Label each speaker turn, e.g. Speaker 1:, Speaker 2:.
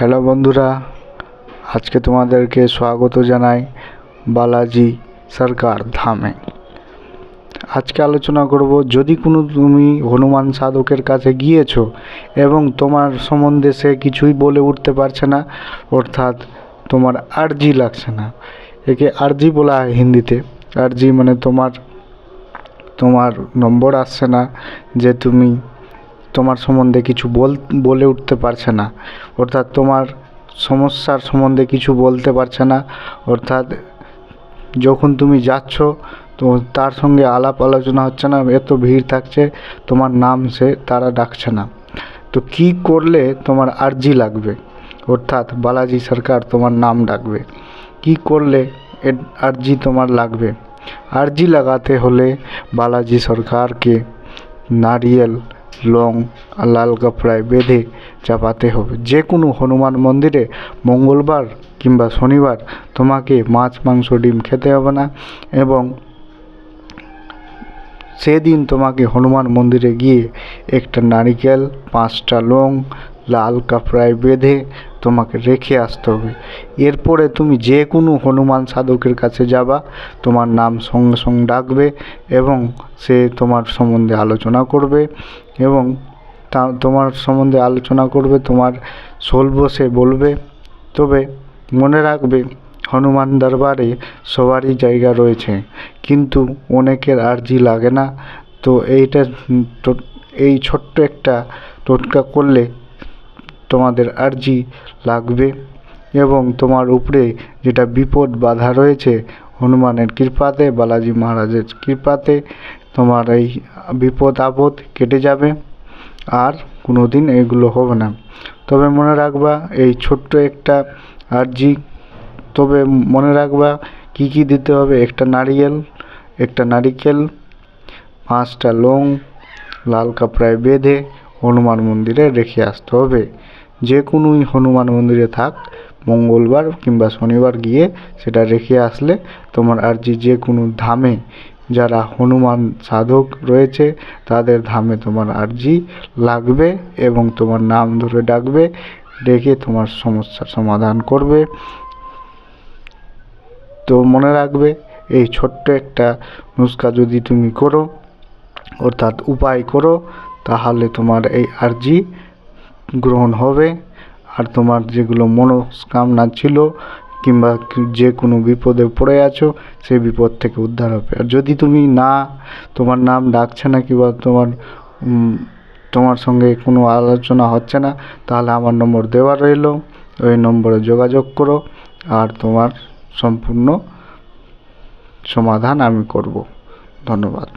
Speaker 1: Hello বন্ধুরা, আজকে তোমাদেরকে স্বাগত জানাই বালাজি সরকার ধামে। আজকে আলোচনা করব, যদি তুমি হনুমান সাধকের কাছে গিয়েছো এবং তোমার সম্বন্ধে সে কিছুই বলে উঠতে পারছে না, অর্থাৎ তোমার আর্জি লাগছে না। একে আর্জি বলা হয় হিন্দিতে। আর্জি মানে তোমার নম্বর আসছে না, যে তুমি তোমার সম্বন্ধে কিছু বলে উঠতে পারছে না, অর্থাৎ তোমার সমস্যার সম্বন্ধে কিছু বলতে পারছে না, অর্থাৎ যখন তুমি যাচ্ছ তো তার সঙ্গে আলাপ আলোচনা হচ্ছে না, এত ভিড় থাকছে, তোমার নাম তারা ডাকছে না। তো কি করলে তোমার আর্জি লাগবে, অর্থাৎ বালাজি সরকার তোমার নাম ডাকবে? কি করলে আর্জি তোমার লাগবে? আর্জি লাগাতে হলে বালাজি সরকারকে নারিয়েল, লং আর লাল কাপড়ায় বেঁধে চাপাতে হবে। যে কোনো হনুমান মন্দিরে মঙ্গলবার কিংবা শনিবার তোমাকে মাছ, মাংস, ডিম খেতে হবে না, এবং সেদিন তোমাকে হনুমান মন্দিরে গিয়ে একটা নারিকেল, 5টা লং লাল কাপড়ায় বেঁধে তোমাকে রেখে আসতে হবে। এরপরে তুমি যে কোনো হনুমান সাধকের কাছে যাবা, তোমার নাম সঙ্গে সঙ্গে ডাকবে এবং সে তোমার সম্বন্ধে আলোচনা করবে, এবং তোমার সম্বন্ধে আলোচনা করবে, তোমার সলব সে বলবে। তবে মনে রাখবে, হনুমান দরবারে সবারই জায়গা রয়েছে, কিন্তু অনেকের আর্জি লাগে না। তো এই ছোট্ট একটা টোটকা করলে তোমাদের আর্জি লাগবে, এবং তোমার উপরে যেটা বিপদ বাধা রয়েছে, হনুমানের কৃপাতে, বালাজি মহারাজের কৃপাতে তোমার এই বিপদ আপদ কেটে যাবে, আর কোনো দিন এগুলো হবে না। তবে মনে রাখবা, এই ছোট্ট একটা আর্জি। তবে মনে রাখবা কি কি দিতে হবে: একটা নারিকেল, 5টা লং লাল কাপড়ায় বেঁধে হনুমান মন্দিরে রেখে আসতে হবে। যে কোনোই হনুমান মন্দিরে থাক, মঙ্গলবার কিংবা শনিবার গিয়ে সেটা রেখে আসলে তোমার আর্জি যে কোনো ধামে, যারা হনুমান সাধক রয়েছে তাদের ধামে তোমার আর্জি লাগবে, এবং তোমার নাম ধরে ডাকবে, ডেকে তোমার সমস্যার সমাধান করবে। তো মনে রাখবে, এই ছোট্ট একটা নুস্খা যদি তুমি করো, অর্থাৎ উপায় করো, তাহলে তোমার এই আর্জি গ্রহণ হবে, আর তোমার যেগুলো মনস্কামনা ছিল কিংবা যে কোনো বিপদে পড়ে আছো, সেই বিপদ থেকে উদ্ধার হবে। আর যদি তুমি তোমার নাম ডাকছে না কিংবা তোমার সঙ্গে কোনো আলোচনা হচ্ছে না, তাহলে আমার নম্বর দেওয়া রইল, ওই নম্বরে যোগাযোগ করো, আর তোমার সম্পূর্ণ সমাধান আমি করব। ধন্যবাদ।